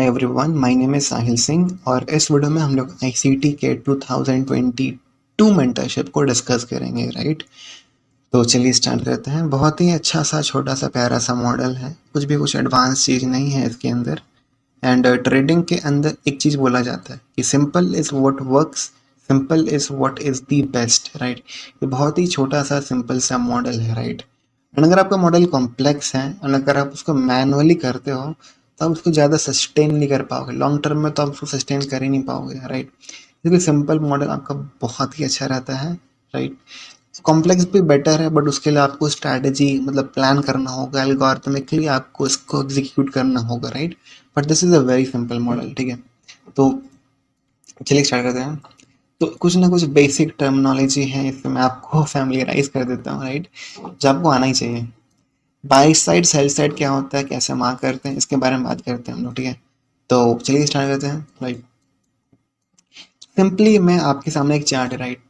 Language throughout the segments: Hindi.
एवरीवन, माय नेम इज़ साहिल सिंह और इस वीडियो में हम लोग आईसीटी के 2022 मेंटरशिप को डिस्कस करेंगे, राइट। तो चलिए स्टार्ट करते हैं। बहुत ही अच्छा सा छोटा सा प्यारा सा मॉडल है, कुछ एडवांस चीज़ नहीं है इसके अंदर। एंड ट्रेडिंग के अंदर एक चीज़ बोला जाता है कि simple is what works, simple is what is the best, right. ये बहुत ही छोटा सा सिंपल सा मॉडल है, राइट। एंड अगर आपका मॉडल कॉम्प्लेक्स है और अगर आप उसको मैनुअली करते हो तो आप उसको ज़्यादा सस्टेन नहीं कर पाओगे लॉन्ग टर्म में, तो आप उसको सस्टेन कर ही नहीं पाओगे, राइट। इसलिए सिंपल मॉडल आपका बहुत ही अच्छा रहता है, राइट। कॉम्प्लेक्स भी बेटर है, बट उसके लिए आपको स्ट्रैटेजी मतलब प्लान करना होगा, एल्गोरिथमिकली आपको इसको एग्जीक्यूट करना होगा, right. But this is a very simple model, ठीक है। तो चलिए स्टार्ट करते हैं। तो कुछ ना कुछ बेसिक टर्मिनोलॉजी है, इससे मैं आपको फैमिलियराइज कर देता हूँ, राइट, जो आपको आना ही चाहिए। बाई साइड सेल साइड क्या होता है, कैसे मार्क करते हैं, इसके बारे में बात करते हैं हम लोग, ठीक है। तो चलिए स्टार्ट करते हैं, राइट। सिंपली मैं आपके सामने एक चार्ट है, राइट।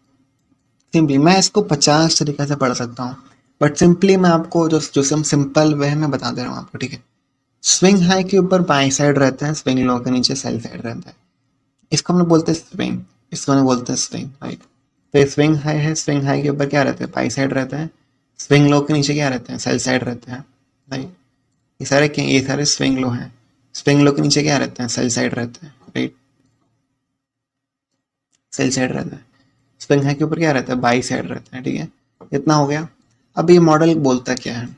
सिंपली मैं इसको 50 तरीके से पढ़ सकता हूँ, बट सिंपली मैं आपको जो सिंपल वे में बता दे रहा हूँ आपको, ठीक है। स्विंग हाई के ऊपर बाई साइड रहता है, स्विंग लो के नीचे सेल साइड रहता है। इसको हम लोग बोलते हैं स्विंग, इसको हम लोग बोलते हैं स्विंग, राइट। तो स्विंग हाई है, स्विंग हाई के ऊपर क्या रहता है, बाई साइड रहता है। स्विंग लो के नीचे क्या रहते हैं, सेल साइड रहते हैं, राइट। ये सारे स्विंग लो हैं। स्विंग लो के नीचे क्या रहते हैं, सेल साइड रहते हैं, राइट। सेल साइड रहता है। स्विंग हाई के ऊपर क्या रहता है, बाई साइड रहता है, ठीक है। इतना हो गया। अब ये मॉडल बोलता क्या है,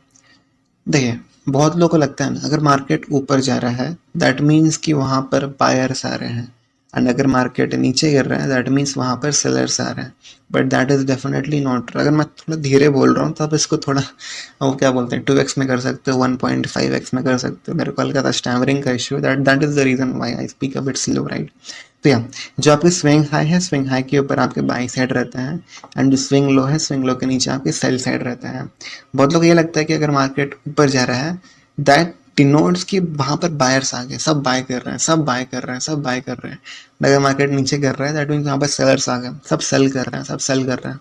देखिए। बहुत लोगों को लगता है ना, अगर मार्केट ऊपर जा रहा है दैट मीन्स कि वहाँ पर बायर्स आ रहे हैं, एंड अगर मार्केट नीचे गिर रहा है दैट मीन्स वहाँ पर सेलर्स आ रहे हैं। But that is definitely not. अगर मैं थोड़ा धीरे बोल रहा हूँ तो आप इसको थोड़ा वो क्या बोलते हैं 2x में कर सकते हो, 1.5x में कर सकते हो। मेरे को हल्का सा स्टैमरिंग का इशू है, that is the reason why I speak a bit slow, right. तो या जो आपके स्विंग हाई है, स्विंग हाई के ऊपर आपके बाई साइड रहता है, एंड जो स्विंग लो है, स्विंग लो के नीचे आपके सेल साइड रहता है। बहुत लोग ये लगता है कि अगर मार्केट ऊपर जा रहा है दैट डिनोट्स कि वहाँ पर बायर्स आ गए, सब बाय कर रहे हैं, सब बाय कर रहे हैं, सब बाय कर रहे हैं। अगर मार्केट नीचे कर रहा है दैट मीन्स वहाँ पर सेलर्स आ गए, सब सेल कर रहे हैं, सब सेल कर रहे हैं।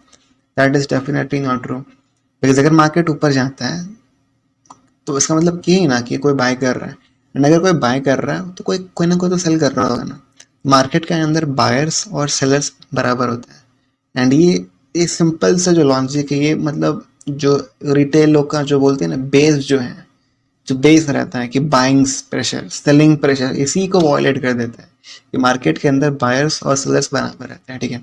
That is definitely not true. Because अगर मार्केट ऊपर जाता है तो इसका मतलब ये ही ना कि कोई बाय कर रहा है, एंड अगर कोई बाय कर रहा है तो कोई कोई ना कोई तो सेल कर रहा होगा ना। मार्केट के अंदर बायर्स और सेलर्स बराबर होते हैं। एंड ये सिंपल सा जो लॉजिक है, ये मतलब जो रिटेल लोग का जो बोलते हैं ना बेस जो है, जो बेस रहता है कि बाइंग प्रेशर, सेलिंग प्रेशर, इसी को वॉयलेट कर देता है कि मार्केट के अंदर बायर्स और सेलर्स बराबर रहते हैं, ठीक है।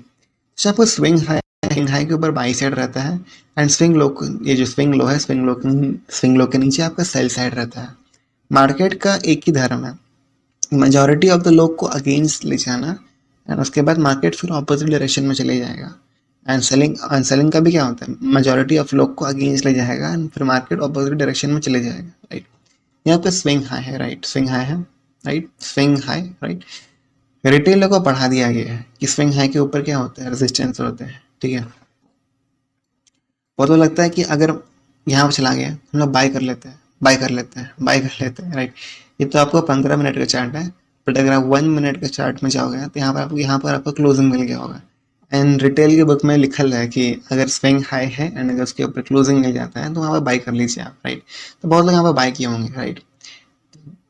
तो आपको स्विंग हाई के ऊपर बाई साइड रहता है, एंड स्विंग लो, ये जो स्विंग लो है, स्विंग लो के नीचे आपका सेल साइड रहता है। मार्केट का एक ही धर्म है, मेजोरिटी ऑफ द लोग को अगेंस्ट ले जाना, एंड उसके बाद मार्केट फिर ऑपोजिट डायरेक्शन में चले जाएगा। एंड सेलिंग का भी क्या होता है, मेजोरिटी ऑफ लोग को अगेंस्ट ले जाएगा एंड फिर मार्केट ऑपोजिट डायरेक्शन में चले जाएगा, राइट। यहाँ पे स्विंग हाई है, राइट, स्विंग हाई है, right, swing high, right. Retailer को पढ़ा दिया गया है कि स्विंग हाई के ऊपर क्या होता है, रेजिस्टेंस होते हैं, ठीक है। बहुत लोग लगता है कि अगर यहाँ पर चला गया हम लोग बाय कर लेते हैं, बाय कर लेते हैं, बाय कर लेते हैं, राइट। ये तो आपको 15 मिनट का चार्ट है, बट अगर आप 1 मिनट के चार्ट में जाओगे तो यहाँ पर आपको क्लोजिंग मिल गया होगा। एंड रिटेल की बुक में लिखल है कि अगर स्विंग हाई है एंड अगर उसके ऊपर क्लोजिंग मिल जाता है तो वहाँ पर बाय कर लीजिए आप, राइट। तो बहुत लोग यहाँ पर बाय किए होंगे, राइट।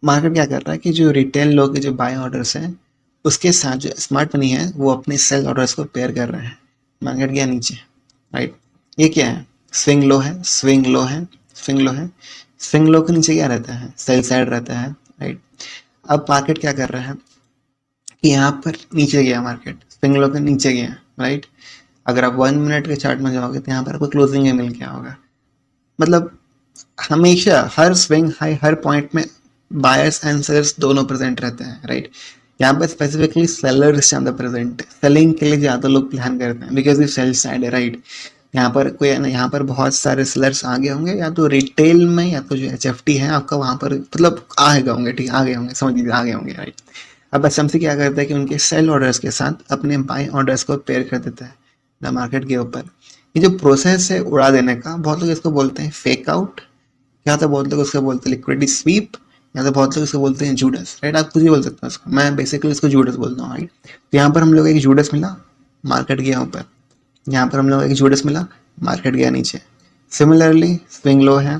मार्केट क्या कर रहा है कि जो रिटेल लोग के जो बाय ऑर्डर्स हैं उसके साथ जो स्मार्ट मनी है वो अपने सेल ऑर्डर्स को पेयर कर रहे हैं। मार्केट गया नीचे, राइट। ये क्या है, स्विंग लो है, स्विंग लो है, स्विंग लो है। स्विंग लो के नीचे क्या रहता है, सेल साइड रहता है, राइट। अब मार्केट क्या कर रहा है कि यहाँ पर नीचे गया, मार्केट स्विंग लो के नीचे गया, राइट। अगर आप 1 मिनट के चार्ट में जाओगे तो यहाँ पर आपको क्लोजिंग में मिल गया होगा। मतलब हमेशा हर स्विंग हाई, हर पॉइंट में बायर्स एंड सेलर्स दोनों प्रेजेंट रहते हैं, राइट। यहाँ पर स्पेसिफिकली सेलर्स ज़्यादा प्रेजेंट है, सेलिंग के लिए ज़्यादा लोग प्लान करते हैं बिकॉज ये सेल साइड है, राइट। यहाँ पर बहुत सारे सेलर्स आगे होंगे, या तो रिटेल में या तो जो HFT है आपका वहाँ पर मतलब आगे होंगे, ठीक है, आगे होंगे, समझ लीजिए आगे होंगे, राइट। अब एसएमसी क्या करता है कि उनके सेल ऑर्डर्स के साथ अपने बाय ऑर्डर्स को पेयर कर देता है द मार्केट के ऊपर। ये जो प्रोसेस है उड़ा देने का, बहुत लोग इसको बोलते हैं फेक आउट, या तो बहुत लोग उसको बोलते हैं लिक्विडिटी स्वीप, या तो बहुत लोग इसको बोलते हैं जूडस, राइट। आप कुछ भी बोल सकते हैं उसको, मैं बेसिकली इसको जूडस बोलता हूँ, राइट। तो यहाँ पर हम लोग एक जूडस मिला, मार्केट गया ऊपर। यहाँ पर हम लोग एक जूडस मिला, मार्केट गया नीचे। सिमिलरली स्विंग लो है,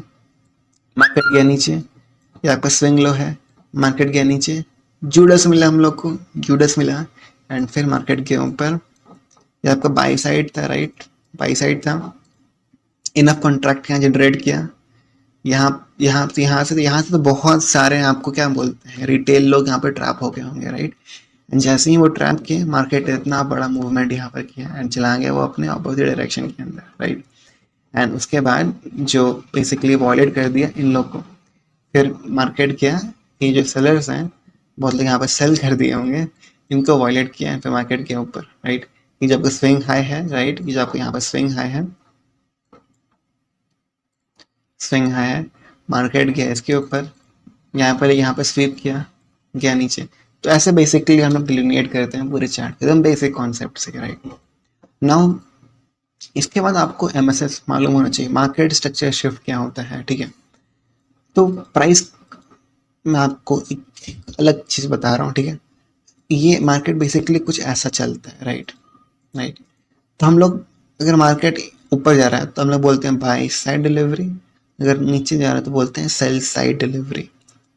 मार्केट गया नीचे। ये आपका स्विंग लो है, मार्केट गया नीचे। जूडस मिला हम लोग को, जूडस मिला, एंड फिर मार्केट के ऊपर ये आपका बाई साइड था, राइट, बाई साइड था, इनफ कॉन्ट्रैक्ट यहाँ जनरेट किया, यहाँ से तो बहुत सारे आपको क्या बोलते हैं रिटेल लोग यहाँ पे ट्रैप हो गए होंगे, राइट। एंड जैसे ही वो ट्रैप किए, मार्केट इतना बड़ा मूवमेंट यहाँ पर किया एंड चला गया वो अपने अपोजिट डायरेक्शन के अंदर, राइट। एंड उसके बाद जो बेसिकली वॉयलेट कर दिया इन लोग को, फिर मार्केट किया, ये जो सेलर्स हैं बहुत लोग यहाँ पर सेल कर दिए होंगे, इनको वॉयलेट किया है फिर मार्केट के ऊपर, राइट। ये जो आपका स्विंग हाई है, राइट, ये जो आपको यहाँ पर स्विंग हाई है, स्विंग हाई है, मार्केट गया इसके ऊपर, यहाँ पर स्वीप किया, गया नीचे। तो ऐसे बेसिकली हम लोग डिलिनेट करते हैं पूरे चार्ट, एकदम बेसिक कॉन्सेप्ट से, राइट। नाउ इसके बाद आपको एमएसएस मालूम होना चाहिए, मार्केट स्ट्रक्चर शिफ्ट क्या होता है, ठीक है। तो प्राइस मैं आपको एक अलग चीज़ बता रहा हूँ, ठीक है। ये मार्केट बेसिकली कुछ ऐसा चलता है, राइट, राइट। तो हम लोग अगर मार्केट ऊपर जा रहा है तो हम लोग बोलते हैं बाय साइड डिलीवरी, अगर नीचे जा रहा है तो बोलते हैं sell side delivery,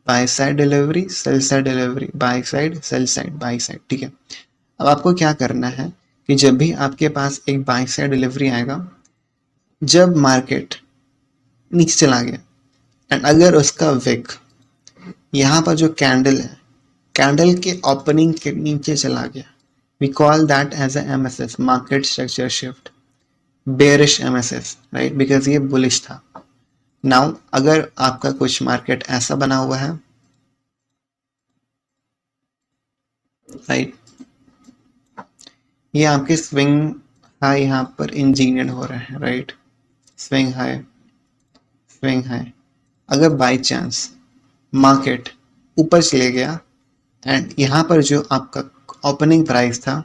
by side delivery, sell side delivery, by side, sell side, by side, ठीक है। अब आपको क्या करना है कि जब भी आपके पास एक बाय साइड डिलीवरी आएगा, जब मार्केट नीचे चला गया एंड अगर उसका विक यहाँ पर जो कैंडल है, कैंडल के ओपनिंग के नीचे चला गया, we call that as a MSS, market structure shift, bearish MSS, right, because ये बुलिश था। नाउ अगर आपका कुछ मार्केट ऐसा बना हुआ है, राइट, ये आपके स्विंग हाई यहाँ पर इंजीनियर्ड हो रहे हैं, right, swing high, swing high, अगर बाय चांस मार्केट ऊपर चले गया एंड यहाँ पर जो आपका ओपनिंग प्राइस था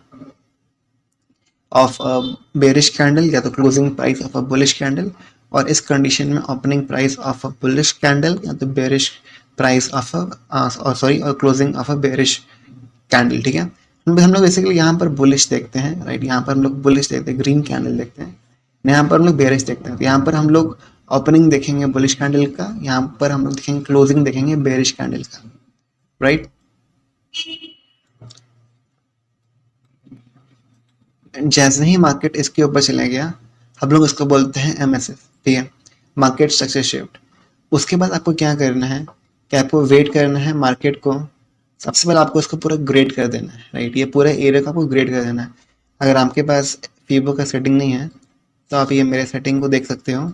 ऑफ अ बेरिश कैंडल या तो closing price of a bullish candle, और इस कंडीशन में opening price of a bullish candle या तो bearish price of a sorry और closing of a bearish candle, ठीक है। हम लोग बेसिकली यहाँ पर बुलिश देखते हैं, राइट, यहाँ पर हम लोग बुलिश देखते हैं, ग्रीन कैंडल देखते हैं, यहाँ पर हम लोग बेरिश देखते हैं। तो यहाँ पर हम लोग ओपनिंग देखेंगे बुलिश कैंडल का, यहाँ पर हम लोग देखेंगे क्लोजिंग देखेंगे बेरिश कैंडल का, राइट। जैसे ही मार्केट इसके ऊपर चला गया, हम लोग इसको बोलते हैं एमएसएस, ठीक है, मार्केट स्ट्रक्चर शिफ्ट। उसके बाद आपको क्या करना है कि आपको वेट करना है मार्केट को, सबसे पहले आपको इसको पूरा ग्रेड कर देना है, राइट, ये पूरे एरिया को आपको ग्रेड कर देना है। अगर आपके पास फीबो का सेटिंग नहीं है तो आप ये मेरे सेटिंग को देख सकते हो,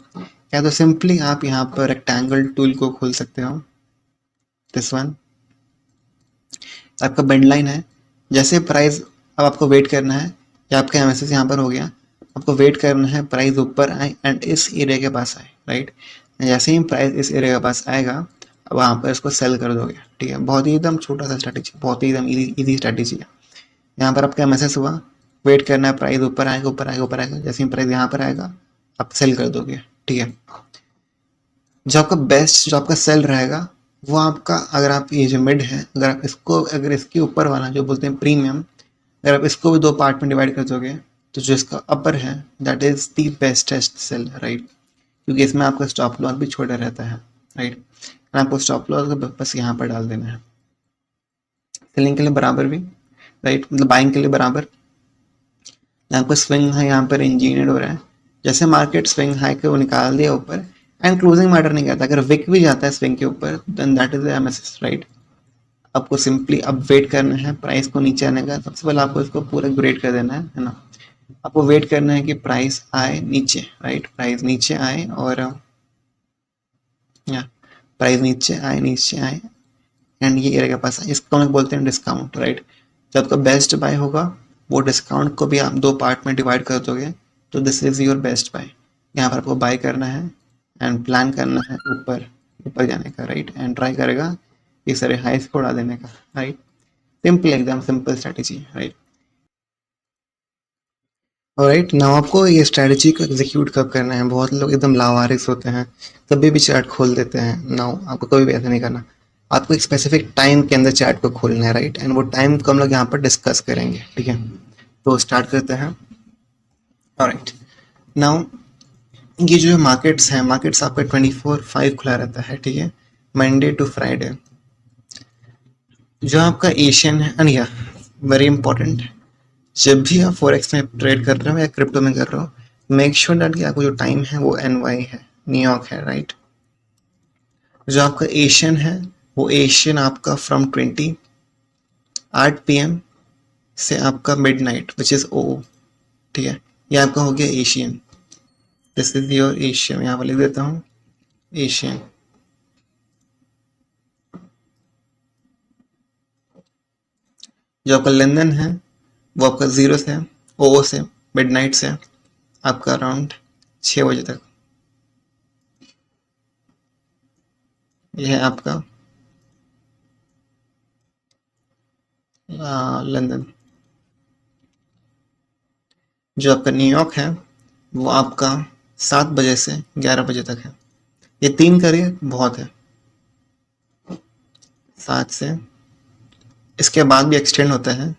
या तो सिंपली आप यहाँ पर रेक्टेंगल टूल को खोल सकते हो, दिस वन, आपका बेंड लाइन है, जैसे प्राइस, अब आपको वेट करना है कि आपका एमएसएस यहाँ पर हो गया, आपको वेट करना है प्राइस ऊपर आए एंड इस एरिया के पास आए, राइट। जैसे ही प्राइस इस एरिया के पास आएगा, अब वहाँ पर इसको सेल कर दोगे, ठीक है। बहुत ही एकदम छोटा सा स्ट्रैटेजी, बहुत ही एकदम ईजी स्ट्रैटेजी है। यहाँ पर आपका एमएसएस हुआ, वेट करना है प्राइस ऊपर आएगा, ऊपर आएगा, ऊपर आएगा, जैसे ही प्राइस यहाँ पर आएगा आप सेल कर दोगे, ठीक है। जो आपका बेस्ट, जो आपका सेल रहेगा वो आपका, अगर आप ये जो मिड है, अगर आप इसको, अगर इसके ऊपर वाला जो बोलते हैं प्रीमियम, अगर आप इसको भी दो पार्ट में डिवाइड कर दोगे तो जो इसका अपर है that is the bestest sell, right, क्योंकि इसमें आपका स्टॉप लॉस भी छोटा रहता है, राइट। आपको स्टॉप लॉस बस यहाँ पर डाल देना है, सेलिंग के लिए बराबर भी, राइट, मतलब बाइंग के लिए बराबर। आपका स्विंग हाई यहाँ पर इंजीनियर हो रहा है, जैसे मार्केट स्विंग हाई को निकाल दिया ऊपर एंड क्लोजिंग मैटर नहीं करता, अगर विक भी जाता है स्विंग के ऊपर then that is MSS, right. आपको सिंपली अब वेट करना है प्राइस को नीचे आने का, सबसे पहले आपको इसको पूरा ग्रेड कर देना है ना। आपको वेट करना है कि प्राइस आए नीचे, राइट, प्राइस नीचे आए और प्राइस नीचे आए एंड ये एरिया के पास आए, इसको हम लोग बोलते हैं डिस्काउंट, राइट। जब आपका बेस्ट बाय होगा वो डिस्काउंट को भी आप दो पार्ट में डिवाइड कर दोगे, तो this is your best buy. यहाँ पर आपको बाय करना है एंड प्लान करना है ऊपर ऊपर जाने का, राइट, एंड ट्राई करेगा इस सारे हाइस को उड़ा देने का, राइट। सिंपल, एकदम simple strategy, right. Right, now आपको ये स्ट्रैटेजी को एग्जीक्यूट कब करना है, बहुत लोग एकदम लावारिस होते हैं, कभी भी चार्ट खोल देते हैं। नाउ आपको कभी भी ऐसा नहीं करना, आपको एक स्पेसिफिक टाइम के अंदर चार्ट को खोलना है, राइट, एंड वो टाइम को हम लोग यहाँ पर डिस्कस करेंगे, ठीक है। तो स्टार्ट करते हैं। राइट, नाउ ये जो मार्केट्स हैं, मार्केट्स आपका 24/5 खुला रहता है, ठीक है, मंडे टू फ्राइडे। जो आपका एशियन है अनिया, वेरी इंपॉर्टेंट, जब भी आप फॉरेक्स में ट्रेड कर रहे हो या क्रिप्टो में कर रहे हो, मेक श्योर दैट कि आपको जो टाइम है वो एनवाई है, न्यूयॉर्क है, राइट। जो आपका एशियन है वो एशियन आपका फ्रॉम 8 PM से आपका मिड नाइट विच इज ओ, ठीक है। ये आपका हो गया Asian, this is your Asian, यहाँ पर लिख देता हूँ एशियन। जो आपका लंदन है वो आपका 0 से ओ से मिड नाइट से आपका अराउंड 6 बजे तक, ये है आपका लंदन। जो आपका न्यूयॉर्क है वो आपका 7 बजे से 11 बजे तक है। ये 3 करिए बहुत है, 7 से, इसके बाद भी एक्सटेंड होता है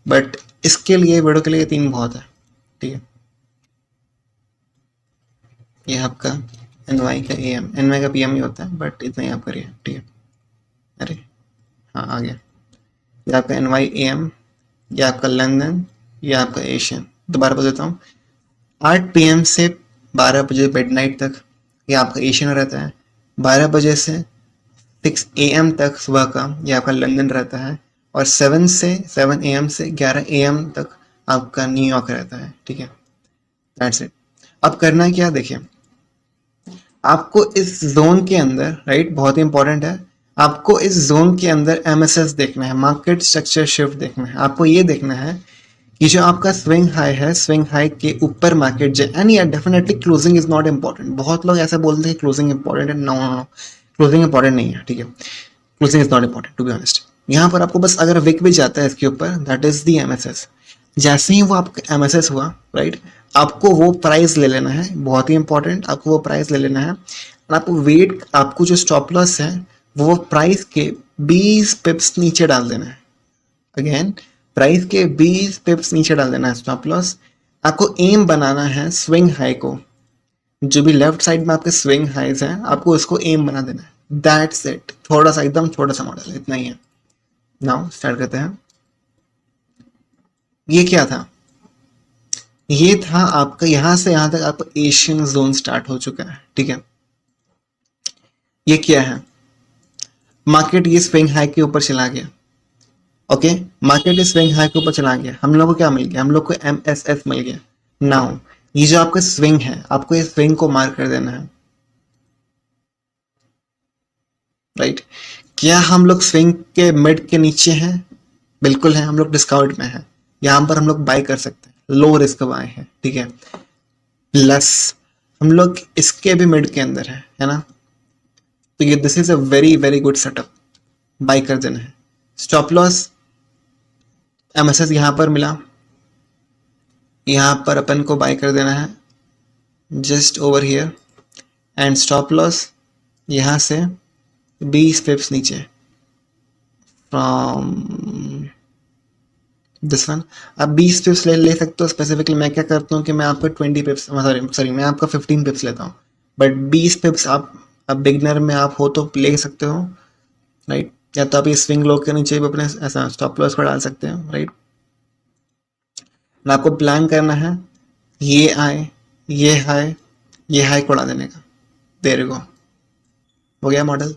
बट इसके लिए वीडियो के लिए 3 बहुत है, ठीक है। ये आपका एन वाई का ए एम, एन वाई का पी एम ही होता है बट इतना ही आप करिए, ठीक है। अरे हाँ आ गया, ये आपका एन वाई ए एम, ये आपका लंदन, ये आपका एशियन। दोबारा बता देता हूँ, 8 PM से 12 बजे मिड नाइट तक ये आपका एशियन रहता है, 12 बजे से 6 AM तक सुबह का ये आपका लंदन रहता है, और 7 AM से 11 AM तक आपका न्यूयॉर्क रहता है, ठीक है। That's it. अब करना है क्या, देखिए आपको इस जोन के अंदर, राइट, बहुत ही इंपॉर्टेंट है, आपको इस जोन के अंदर एमएसएस देखना है, मार्केट स्ट्रक्चर शिफ्ट देखना है। आपको ये देखना है कि जो आपका स्विंग हाई है, स्विंग हाई के ऊपर मार्केट जाए, एंड या definitely closing is not important. बहुत लोग ऐसा बोलते हैं क्लोजिंग इंपॉर्टेंट है, no no no, closing important नहीं है, ठीक है। Closing is not important to be honest. यहाँ पर आपको बस अगर विक भी जाता है इसके ऊपर, दैट इज दी एमएसएस। जैसे ही वो आपका एमएसएस हुआ, राइट, आपको वो प्राइस ले लेना है, बहुत ही इंपॉर्टेंट, आपको वो प्राइस ले लेना है। और आपको वेट, आपको जो स्टॉप लॉस है वो प्राइस के 20 पिप्स नीचे डाल देना है। अगेन प्राइस के 20 पिप्स नीचे डाल देना है स्टॉप लॉस। आपको एम बनाना है स्विंग हाई को, जो भी लेफ्ट साइड में आपके स्विंग हाइज हैं आपको उसको एम बना देना है। दैट्स इट, थोड़ा सा, एकदम छोटा सा मॉडल, इतना ही है। नाउ स्टार्ट करते हैं। ये क्या था, ये था आपका यहां से यहां तक आपका एशियन जोन स्टार्ट हो चुका है, ठीक है। ये क्या है, मार्केट ये स्विंग हाई के ऊपर चला गया, ओके, मार्केट इस स्विंग हाई के ऊपर चला गया, हम लोग को क्या मिल गया, हम लोग को एमएसएस मिल गया। नाउ ये जो आपका स्विंग है, आपको इस स्विंग को मार्क कर देना है, राइट। क्या हम लोग स्विंग के मिड के नीचे हैं, बिल्कुल है, हम लोग डिस्काउंट में है, यहाँ पर हम लोग बाय कर सकते हैं, लो रिस्क बाय है, ठीक है। प्लस हम लोग इसके भी मिड के अंदर है ना, तो ये this is a very very good setup, buy कर देना है। स्टॉप लॉस एमएसएस यहाँ पर मिला, यहाँ पर अपन को बाय कर देना है just over here, and stop loss यहाँ से 20 पिप्स नीचे फ्रॉम दिस वन। आप 20 पिप्स ले सकते हो स्पेसिफिकली, मैं क्या करता हूँ कि मैं आपको 20 पिप्स, सॉरी मैं आपका 15 पिप्स लेता हूँ, बट 20 पिप्स आप, अब बिगनर में आप हो तो ले सकते हो, राइट। या तो आप ये स्विंग लो के नीचे भी अपने ऐसा स्टॉप लॉस को डाल सकते हो, राइट। आपको प्लान करना है ये आए, ये हाई को उड़ा देने का, देर को हो गया मॉडल।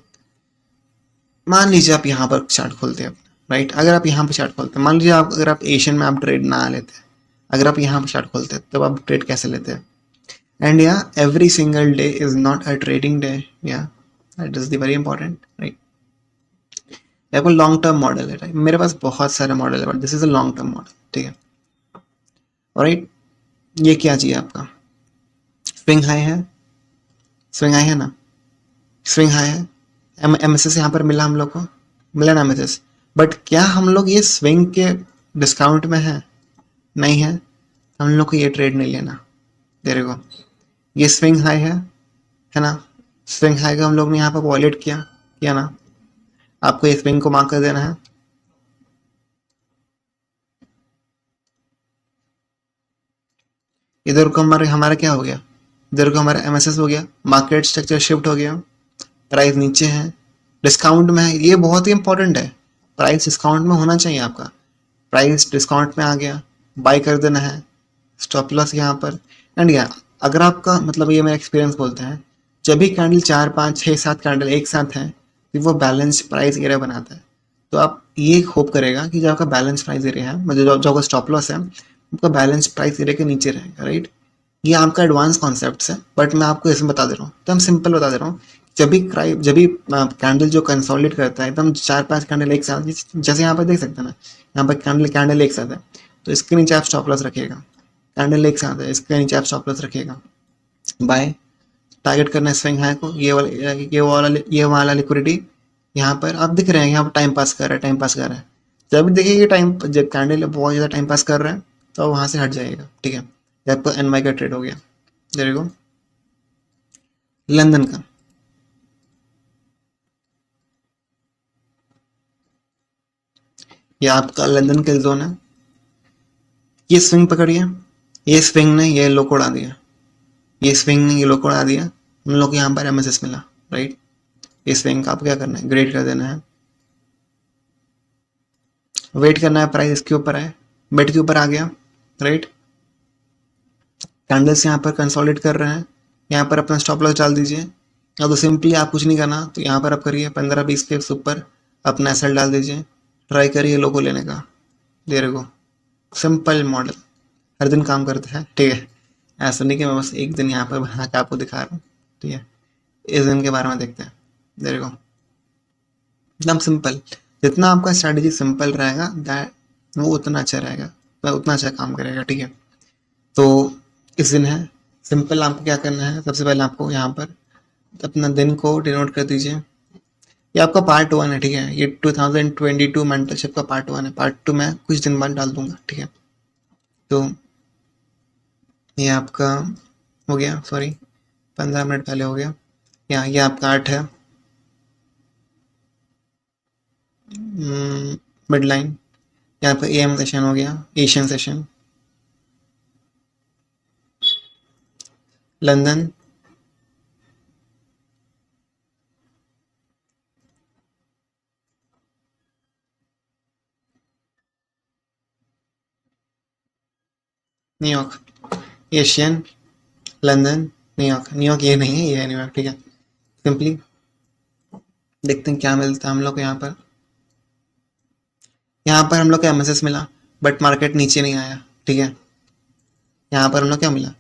मान लीजिए आप यहाँ पर चार्ट खोलते हैं अपना, राइट, अगर आप यहाँ पर चार्ट खोलते हैं, मान लीजिए आप, अगर आप एशियन में आप ट्रेड ना लेते, अगर आप यहाँ पर चार्ट खोलते हैं तब आप ट्रेड कैसे लेते हैं। एंड या every single day is not a trading day, या that is the very important, right. आपको लॉन्ग टर्म मॉडल है, राइट, मेरे पास बहुत सारे मॉडल है but this is a long term model, ठीक है, राइट। ये क्या चाहिए आपका, स्विंग हाई है, स्विंग हाई है ना, स्विंग हाई है, एमएसएस यहाँ पर मिला हम लोग को, मिला ना एमएसएस, बट क्या हम लोग ये स्विंग के डिस्काउंट में है, नहीं है, हम लोग को ये ट्रेड नहीं लेना, देरे को ये स्विंग हाई है ना, स्विंग हाई का हम लोग ने यहाँ पर वॉलेट किया ना, आपको ये स्विंग को मार्क कर देना है। इधर को हमारे हमारा क्या हो गया, इधर को हमारा एमएसएस हो गया, मार्केट स्ट्रक्चर शिफ्ट हो गया, प्राइस नीचे है, डिस्काउंट में है, ये बहुत ही इंपॉर्टेंट है। प्राइस डिस्काउंट में होना चाहिए आपका, प्राइस डिस्काउंट में आ गया, बाय कर देना है, स्टॉप लॉस यहाँ पर। एंड या अगर आपका मतलब ये मेरा एक्सपीरियंस बोलते हैं, जब भी कैंडल 4 5 6 7 कैंडल एक साथ हैं तो वो बैलेंस प्राइस एरिया बनाता है। तो आप ये होप करेगा कि जो आपका बैलेंस प्राइस एरिया है, मतलब जो आपका स्टॉप लॉस है, आपका बैलेंस प्राइस एरिया के नीचे रहेगा, राइट। ये आपका एडवांस कॉन्सेप्ट है, बट मैं आपको इसमें बता दे रहा हूँ, एकदम सिंपल बता दे रहा हूँ। जब भी कैंडल जो कंसोलिडेट करता है एकदम 4 5 कैंडल एक साथ, जैसे यहाँ पर देख सकते हैं ना, यहाँ पर कैंडल कैंडल एक साथ है, तो इसके नीचे आप स्टॉप लॉस रखिएगा। कैंडल एक साथ है, इसके नीचे आप स्टॉप लॉस रखिएगा। बाय टारगेट करना है स्विंग हाई को, ये वाला लिक्विडिटी यहाँ पर आप दिख रहे हैं, यहाँ पर टाइम पास कर रहा है, टाइम पास कर रहा है। जब भी देखिए ये टाइम, जब कैंडल बहुत ज़्यादा टाइम पास कर रहा है तो वहाँ से हट जाएगा, ठीक है। जब आपका एनवाई का ट्रेड हो गया, देखो लंदन का, ये आपका लंदन का जोन है, ये स्विंग पकड़िए, ये स्विंग ने ये लो को उड़ा दिया, ये स्विंग ने ये लो को उड़ा दिया, हम लोग को यहाँ पर एमएसएस मिला, राइट। ये स्विंग का आपको क्या करना है, ग्रेड कर देना है, वेट करना है प्राइस इसके ऊपर आए, बेट के ऊपर आ गया, राइट। कैंडल्स यहाँ पर कंसोलिडेट कर रहे हैं, यहाँ पर अपना स्टॉप लॉस डाल दीजिए। अब तो सिंपली आप कुछ नहीं करना, तो यहाँ पर आप करिए 15 20 के ऊपर अपना एसएल डाल दीजिए, ट्राई करिए लोगो लेने का, देर को सिंपल मॉडल हर दिन काम करता है, ठीक है। ऐसा नहीं कि मैं बस एक दिन यहाँ पर बना के आपको दिखा रहा हूँ, ठीक है। इस दिन के बारे में देखते हैं, देर को एकदम सिंपल। जितना आपका स्ट्रैटेजी सिंपल रहेगा दैट वो उतना अच्छा रहेगा, तो उतना अच्छा काम करेगा, ठीक है। तो इस दिन है सिंपल, आपको क्या करना है, सबसे पहले आपको यहाँ पर अपना दिन को डिनोट कर दीजिए। ये आपका पार्ट 1 है, ठीक है। ये 2022 मेंटरशिप का पार्ट 1 है, पार्ट 2 मैं कुछ दिन बाद डाल दूंगा, ठीक है। तो ये आपका हो गया, सॉरी 15 मिनट पहले हो गया। यहाँ ये आपका 8 है, मिड लाइन। यहाँ पर एएम सेशन हो गया, Asian session, London, New York, Asian, London, New York. New York ये नहीं है, ये है न्यूयॉर्क, ठीक है। सिंपली देखते हैं क्या मिलता है हम लोग को यहाँ पर। यहाँ पर हम लोग को एमएसएस मिला, बट मार्केट नीचे नहीं आया, ठीक है। यहाँ पर हम लोग क्या मिला,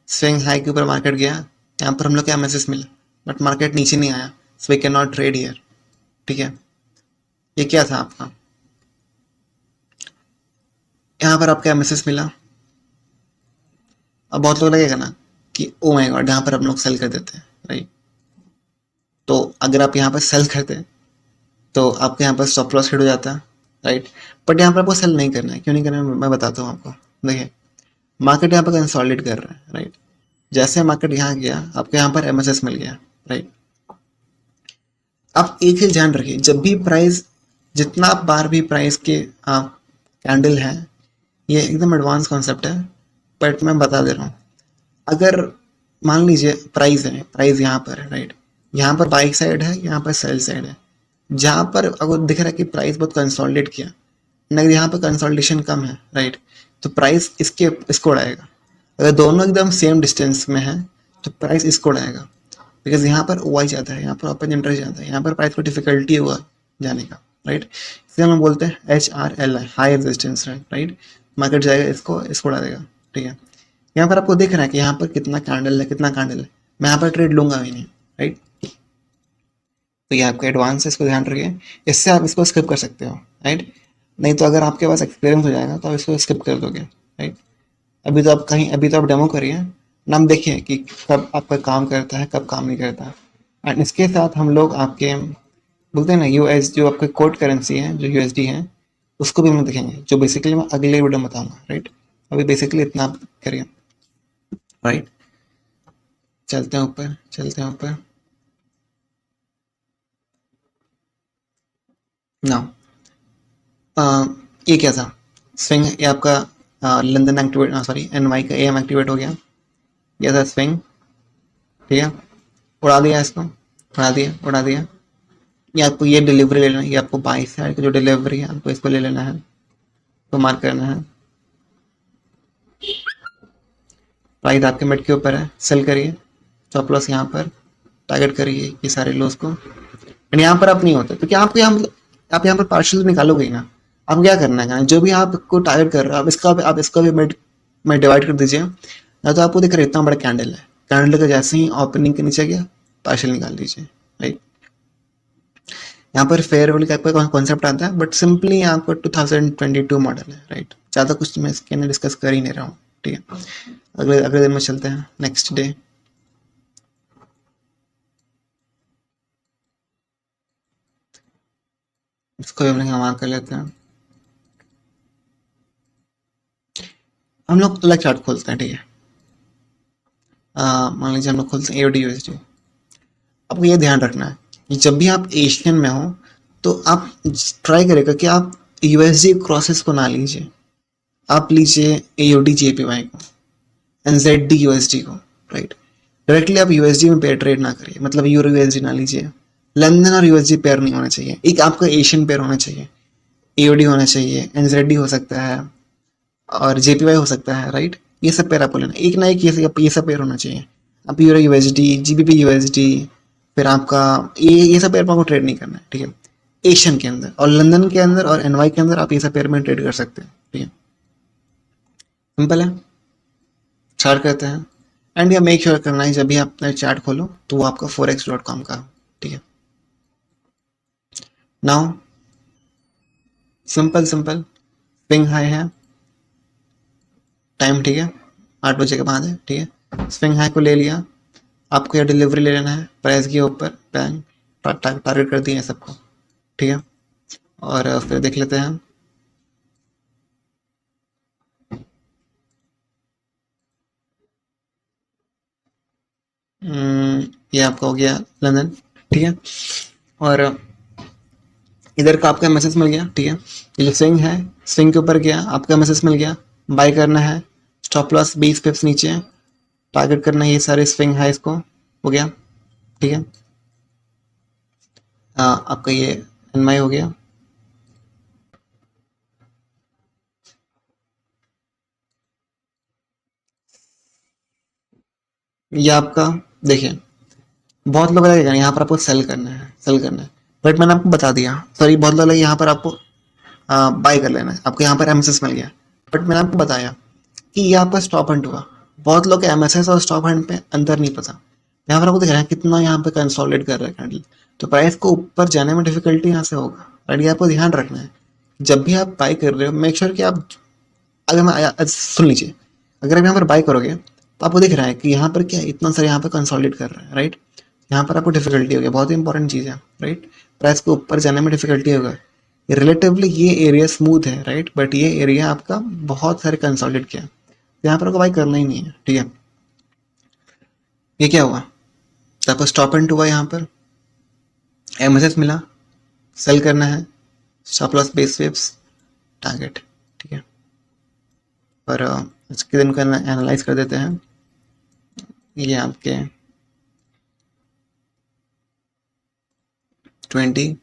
स्विंग हाई के ऊपर मार्केट गया, यहाँ पर हम लोग को एमएसएस मिला, बट मार्केट नीचे नहीं आया, so we can not trade here, ठीक है। ये क्या था आपका, यहाँ पर आपका एमएसएस मिला। अब बहुत लोग लगेगा ना कि ओ माय गॉड, यहाँ पर हम लोग सेल कर देते हैं, राइट। तो अगर आप यहाँ पर सेल करते हैं तो आपके यहाँ पर स्टॉप लॉस हिट हो जाता है, राइट। बट यहाँ पर आपको सेल नहीं करना है, क्यों नहीं करना है मैं बताता हूँ आपको। देखिए मार्केट यहाँ पर कंसोलिडेट कर रहा है, राइट। जैसे मार्केट यहाँ गया, आपको यहाँ पर एमएसएस मिल गया, राइट। आप एक चीज ध्यान रखिए, जब भी प्राइस, जितना बार भी प्राइस के आप कैंडल है, ये एकदम एडवांस कॉन्सेप्ट है, बट मैं बता दे रहा हूँ। अगर मान लीजिए प्राइस है, प्राइस यहाँ पर है, राइट। यहाँ पर बाइक साइड है, यहाँ पर सेल साइड है। जहाँ पर अगर दिख रहा है कि प्राइस बहुत कंसोलिडेट किया, अगर यहाँ पर कंसोलिडेशन कम है, राइट, तो प्राइस इसको उड़ाएगा। अगर दोनों एकदम सेम डिस्टेंस में है तो प्राइस इसको उड़ाएगा, बिकॉज यहाँ पर ओ आई जाता है, यहाँ पर ओपन इंटरेस्ट जाता है, यहाँ पर प्राइस को डिफिकल्टी हुआ जाने का, राइट। इसलिए हम बोलते हैं HRLI, high resistance, right. Market जाएगा, इसको इसको उड़ा देगा, ठीक है। यहाँ पर आपको दिख रहा है कि यहाँ पर कितना कैंडल है, कितना कैंडल है, मैं यहाँ पर ट्रेड लूंगा भी नहीं, राइट। तो ये आपका एडवांस है, इसको ध्यान रखिए। इससे आप इसको स्किप कर सकते हो, राइट। नहीं तो अगर आपके पास एक्सपीरियंस हो जाएगा तो आप इसको स्किप कर दोगे, राइट। अभी तो आप डेमो करिए, नाम देखिए कि कब आपका काम करता है, कब काम नहीं करता। एंड इसके साथ हम लोग आपके बोलते हैं ना यूएस, जो आपके कोड करेंसी है, जो यूएसडी है, उसको भी हम देखेंगे, जो बेसिकली मैं अगले वीडियो में बताऊंगा, राइट। अभी बेसिकली इतना आप करिए, राइट। चलते हैं ऊपर, चलते हैं ऊपर ना। ये क्या था, स्विंग, ये आपका लंदन एक्टिवेट, सॉरी एनवाई का एएम एक्टिवेट हो गया, ये था स्विंग, ठीक है। उड़ा दिया इसको, उड़ा दिया, उड़ा दिया। ये आपको ये डिलीवरी ले लेना है, ये आपको बाई साइड का जो डिलीवरी है आपको इसको ले लेना है, तो मार्क करना है। प्राइस आपके मिड के ऊपर है, सेल करिए, स्टॉप लॉस यहाँ पर, टारगेट करिए ये सारे लॉस को। एंड यहाँ पर आप नहीं होते क्योंकि आपको यहाँ आप यहाँ पर पार्शियल निकालोगे ही ना। आप क्या करना है, जो भी आपको टारगेट कर रहे हो आप इसका भी मिड में डिवाइड कर दीजिए। या तो आपको दिख रहा है इतना बड़ा कैंडल है, कैंडल का जैसे ही ओपनिंग के नीचे गया पार्शियल निकाल दीजिए, राइट। यहाँ पर फेयर वैल्यू का कॉन्सेप्ट आता है, बट सिंपली यहाँ पर 2022 मॉडल है, राइट। ज़्यादा कुछ मैं इसके अंदर डिस्कस कर ही नहीं रहा हूँ, ठीक है। अगले अगले दिन में चलते हैं, नेक्स्ट डे। इसको भी हम वहाँ कर लेते हैं। हम लोग अलग चार्ट खोलते हैं, ठीक है। मान लीजिए हम लोग खोलते हैं AUD USD। आपको ये ध्यान रखना है कि जब भी आप एशियन में हो तो आप ट्राई करेगा कि आप USD क्रॉसेस को ना लीजिए, आप लीजिए AUD JPY को, NZD USD को, राइट। डायरेक्टली आप USD में पेयर ट्रेड ना करिए, मतलब यूरो USD ना लीजिए। लंदन और USD पेयर नहीं होना चाहिए, एक आपका एशियन पेयर होना चाहिए। AUD होना चाहिए, NZD हो सकता है और JPY हो सकता है, राइट। ये सब पेयर आपको लेना, एक ना एक ये सब पेयर होना चाहिए। आप यूरो USD, GBP USD, फिर आपका ये सब पेयर में आपको ट्रेड नहीं करना है, ठीक है। एशियन के अंदर और लंदन के अंदर और NY के अंदर आप ये सब पेयर में ट्रेड कर सकते हैं, ठीक है। सिंपल है, स्टार्ट करते हैं। एंड या मेक श्योर करना है जब भी आप अपना चार्ट खोलो तो वो आपका forex.com का हो, ठीक है। Now simple simple swing high है, टाइम ठीक है 8 बजे के बाद है, ठीक है। स्विंग हाई को ले लिया, आपको यह डिलीवरी ले लेना है प्राइस के ऊपर, बैंक टारगेट कर दिए सबको, ठीक है। और फिर देख लेते हैं। ये आपका हो गया लंदन, ठीक है। और इधर का आपका मैसेज मिल गया, ठीक है। ये जो स्विंग है, स्विंग के ऊपर गया, आपका मैसेज मिल गया, बाय करना है, स्टॉप लॉस 20 पिप्स नीचे, टारगेट करना है ये सारे स्विंग है, इसको हो गया, ठीक है। आपका ये NY हो गया। ये आपका देखिए, बहुत लोग लगेगा यहाँ पर आपको सेल करना है, सेल करना है, बट मैंने आपको बता दिया, सॉरी बहुत लोग लगे यहाँ पर आपको बाय कर लेना है, आपको यहाँ पर MSS मिल गया, बट मैंने आपको बताया कि यहाँ पर स्टॉप हंट हुआ। बहुत लोग MSS और स्टॉप हंट पे अंतर नहीं पता। यहाँ पर आपको दिख रहा है कितना यहाँ पे कंसोलिडेट कर रहा है कैंडल, तो प्राइस को ऊपर जाने में डिफिकल्टी यहाँ से होगा, राइट। ये आपको ध्यान रखना है जब भी आप बाय कर रहे हो, मेक श्योर कि आप, अगर मैं सुन लीजिए, अगर आप यहाँ पर बाय करोगे तो आपको दिख रहा है कि यहाँ पर क्या इतना सारा यहाँ पर कंसोलिडेट कर रहा है, राइट। यहाँ पर आपको डिफिकल्टी होगी, बहुत ही इंपॉर्टेंट चीज़ है, राइट। प्राइस को ऊपर जाने में डिफिकल्टी होगा। रिलेटिवली ये एरिया स्मूथ है, राइट, बट ये एरिया आपका बहुत सारे कंसोलिडेट किया, तो यहाँ पर आपको बाई करना ही नहीं है, ठीक है। ये क्या हुआ, तो आपको स्टॉप एंड हुआ, यहाँ पर MSS मिला, सेल करना है, stop loss base waves, target, ठीक है। पर इसके दिन को एनालाइज कर देते हैं। ये आपके 20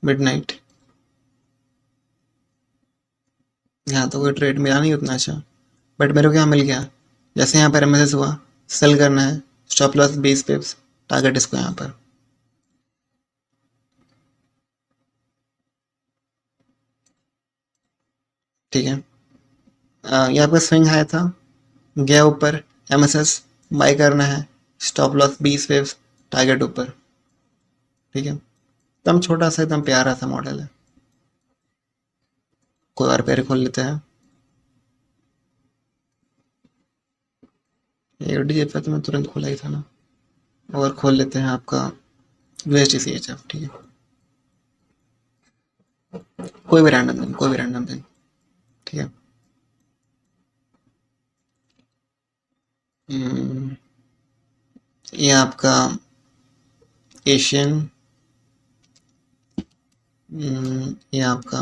मिडनाइट, यहाँ तो कोई ट्रेड मिला नहीं उतना अच्छा, बट मेरे को क्या मिल गया, जैसे यहाँ पर MSS हुआ, सेल करना है, स्टॉप लॉस 20 पिप्स, टारगेट इसको यहाँ पर, ठीक है। ये आपका स्विंग हाई था, गया ऊपर, MSS बाय करना है, स्टॉप लॉस 20 पिप्स, टारगेट ऊपर, ठीक है। एकदम छोटा सा एकदम प्यारा सा मॉडल है। कोई और पेयर खोल लेते हैं। AUD तो मैं तुरंत खोला ही था ना। और खोल लेते हैं आपका USD CHF, ठीक है। कोई भी रैंडम दिन, कोई भी रैंडम दिन, ठीक है। हम्म, ये आपका एशियन, ये आपका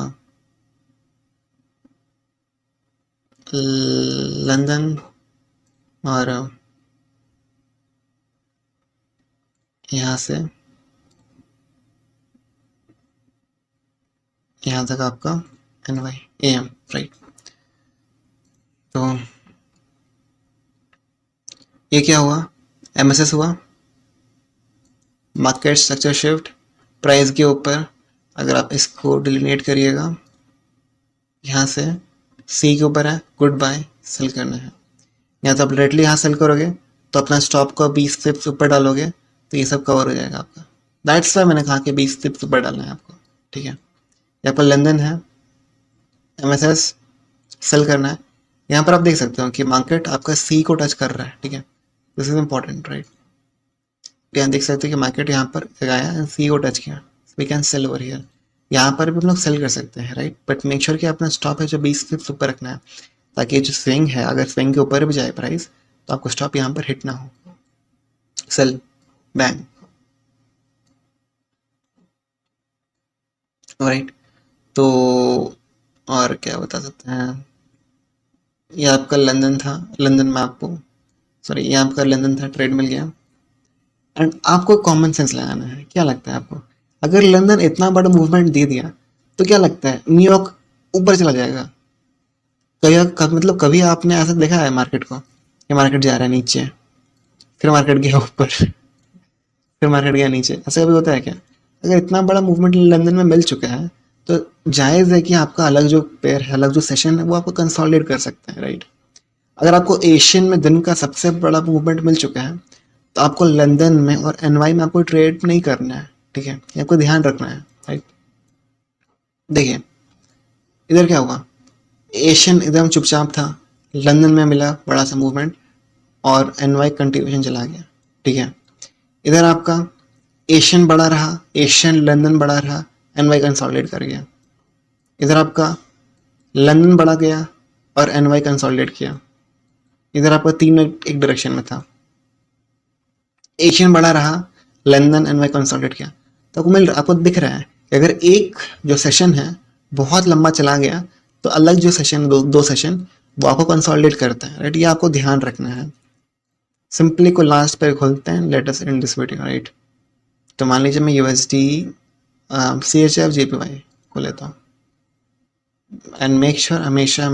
लंदन, और यहाँ से यहाँ तक आपका NYAM, राइट। तो ये क्या हुआ, MSS हुआ, मार्केट स्ट्रक्चर शिफ्ट प्राइस के ऊपर। अगर आप इसको डिलीनेट करिएगा, यहाँ से C के ऊपर है, गुड बाय, सेल करना है। यहाँ तो आप डायरेक्टली यहाँ सेल करोगे तो अपना स्टॉप को 20 पिप्स ऊपर डालोगे तो ये सब कवर हो जाएगा आपका। दैट्स वाई मैंने कहा कि 20 पिप्स ऊपर डालना है आपको, ठीक है। यहाँ पर लेनदेन है, MSS सेल करना है। यहाँ पर आप देख सकते हो कि मार्केट आपका C को टच कर रहा है, ठीक है। This is important, right. यहाँ देख सकते हो कि मार्केट यहाँ पर लगाया, C को टच किया, we can sell over here. यहाँ पर भी हम लोग सेल कर सकते हैं, राइट, बट मेक श्योर कि अपना स्टॉप है जो 20 पिप्स ऊपर रखना है, ताकि जो स्विंग है, अगर स्विंग के ऊपर भी जाए प्राइस तो आपको स्टॉप यहाँ पर हिट ना हो। Sell, bang, right. तो और क्या बता सकते हैं, ये आपका लंदन था, लंदन में आपको सॉरी ये आपका लंदन था, ट्रेड मिल गया। एंड आपको कॉमन सेंस लगाना है, क्या लगता है आपको, अगर लंदन इतना बड़ा मूवमेंट दे दिया तो क्या लगता है न्यूयॉर्क ऊपर चला जाएगा? मतलब कभी आपने ऐसा देखा है मार्केट को कि मार्केट जा रहा है नीचे, फिर मार्केट गया ऊपर, फिर मार्केट गया नीचे, ऐसा कभी होता है क्या? अगर इतना बड़ा मूवमेंट लंदन में मिल चुका है तो जायज़ है कि आपका अलग जो पेयर है, अलग जो सेशन है, वो आपको कंसोलिडेट कर सकते हैं, राइट। अगर आपको एशियन में दिन का सबसे बड़ा मूवमेंट मिल चुका है तो आपको लंदन में और NY में आपको ट्रेड नहीं करना है, ठीक है, ये आपको ध्यान रखना है, राइट। देखिए इधर क्या हुआ, एशियन एकदम चुपचाप था, लंदन में मिला बड़ा सा मूवमेंट और NY कंटिन्यूएशन चला गया, ठीक है। इधर आपका एशियन बड़ा रहा, एशियन लंदन बड़ा रहा, NY कंसोलिडेट कर गया। इधर आपका लंदन बड़ा गया और NY कंसोलिडेट किया। इधर आपका तीनों एक डायरेक्शन में था, एशियन बड़ा रहा, लंदन NY कंसोलिडेट किया। तो आपको दिख रहा है कि अगर एक जो सेशन है बहुत लंबा चला गया तो अलग जो सेशन दो सेशन वो आपको कंसोलिडेट करता है, राइट। ये आपको ध्यान रखना है। सिंपली को लास्ट पे खोलते हैं, let us and this video, right. तो मान लीजिए मैं USD CHF JPY को लेता हूँ एंड मेक श्योर हमेशा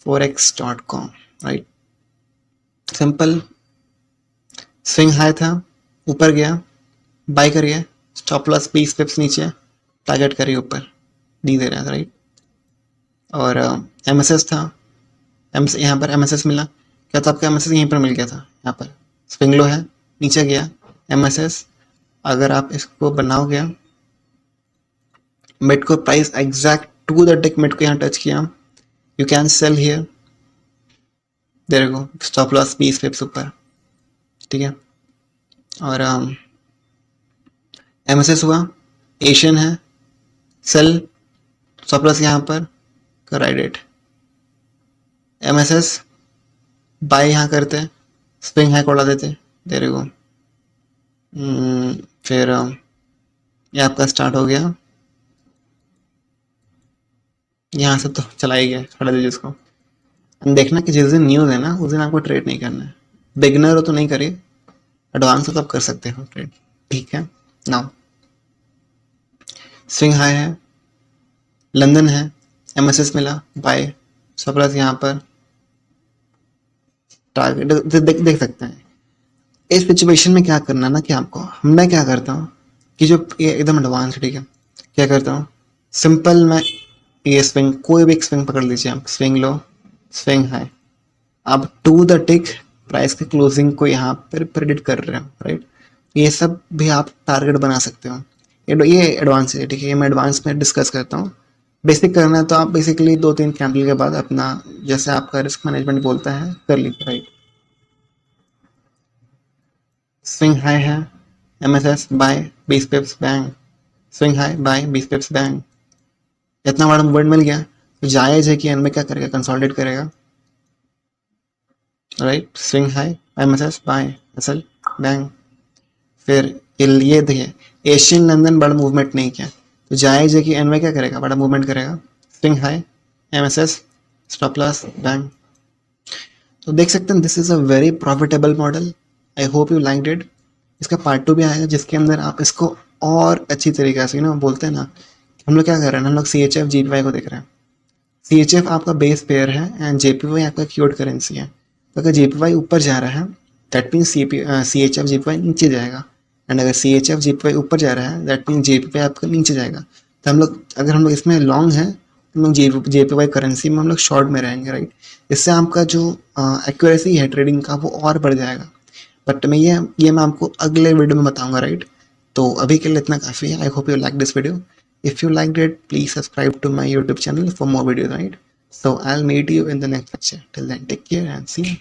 forex.com, right. Simple swing high था, ऊपर गया, बाय करिए, स्टॉप लॉस 20 पिप्स नीचे, टारगेट करिए ऊपर, दी दे रहा था, राइट। और MSS था, यहाँ पर MSS मिला, क्या था आपका MSS यहीं पर मिल गया था, यहाँ पर स्विंग लो है, नीचे गया MSS। अगर आप इसको बनाओगे मिड को price exact to the tick mid को यहाँ टच किया, you can sell here, there go, stop loss 20 pips ऊपर, ठीक है। और MSS हुआ, एशियन है, सेल, स्टॉप लॉस यहाँ पर राइट डेट, MSS बाय यहाँ करते, स्विंग हाई को उड़ा देते, देयर गो। फिर ये आपका स्टार्ट हो गया, यहाँ से तो चला ही गया, छोड़ दीजिए इसको। देखना कि जिस दिन न्यूज़ है ना उस दिन आपको ट्रेड नहीं करना है, बिगनर हो तो नहीं करिए, एडवांस हो तो आप कर सकते हो ट्रेड, ठीक है। नाउ स्विंग हाई है, लंदन है, MSS मिला, बाय, सप्लास यहाँ पर टारगेट देख सकते हैं। इस सिचुएशन में क्या करना ना कि आपको, मैं क्या करता हूँ कि जो ये एकदम एडवांस, ठीक है, क्या करता हूँ, सिंपल मैं ये स्विंग, कोई भी एक स्विंग पकड़ लीजिए आप, स्विंग लो, स्विंग हाई, आप टू द टिक प्राइस के क्लोजिंग को यहाँ पर प्रेडिक्ट कर रहे हो, राइट। ये सब भी आप टारगेट बना सकते हो, ये एडवांस है, ठीक है, ये मैं एडवांस में डिस्कस करता हूँ। बेसिक करना है तो आप बेसिकली 2-3 कैंडल के बाद अपना जैसे आपका रिस्क मैनेजमेंट बोलता है कर लीजिए, राइट। स्विंग हाई है, MSS buy 20 pips bang, swing high buy 20 pips bang, इतना बड़ा मूवमेंट मिल गया तो जायज़ है कि एनमे क्या करेगा, कंसोलिडेट करेगा, right. Swing high, MSS buy, SL bang. फिर ये देखिए एशियन लंदन बड़ा मूवमेंट नहीं किया तो जायज़ है कि एनवे क्या करेगा, बड़ा मूवमेंट करेगा, swing high, MSS, stop loss, bang. तो देख सकते हैं this is a very profitable model, I hope you liked it. इसका पार्ट 2 भी आएगा जिसके अंदर आप इसको और अच्छी तरीके से बोलते हैं ना हम लोग क्या कर रहे हैं, हम लोग C H F G P Y को देख रहे हैं। सी एच एफ आपका बेस पेयर है एंड जे पी वाई आपका क्यूड करेंसी है। तो अगर जे पी वाई ऊपर जा रहा है that mean C H F G P Y नीचे जाएगा, एंड अगर C H F G P Y ऊपर जा रहा है that mean J P Y आपका नीचे जाएगा। तो हम लोग, अगर हम लोग इसमें लॉन्ग है तो हम लोग जे पी वाई करेंसी में हम लोग शॉर्ट में रहेंगे, राइट। इससे आपका जो एक्यूरेसी है ट्रेडिंग का वो और बढ़ जाएगा। बट मैं आपको अगले वीडियो में बताऊंगा, राइट। तो अभी के लिए इतना काफ़ी है। I hope you like this video. If you like it please subscribe to my YouTube channel for more videos, right. So I'll meet you in the next lecture. Till then, take care and see you.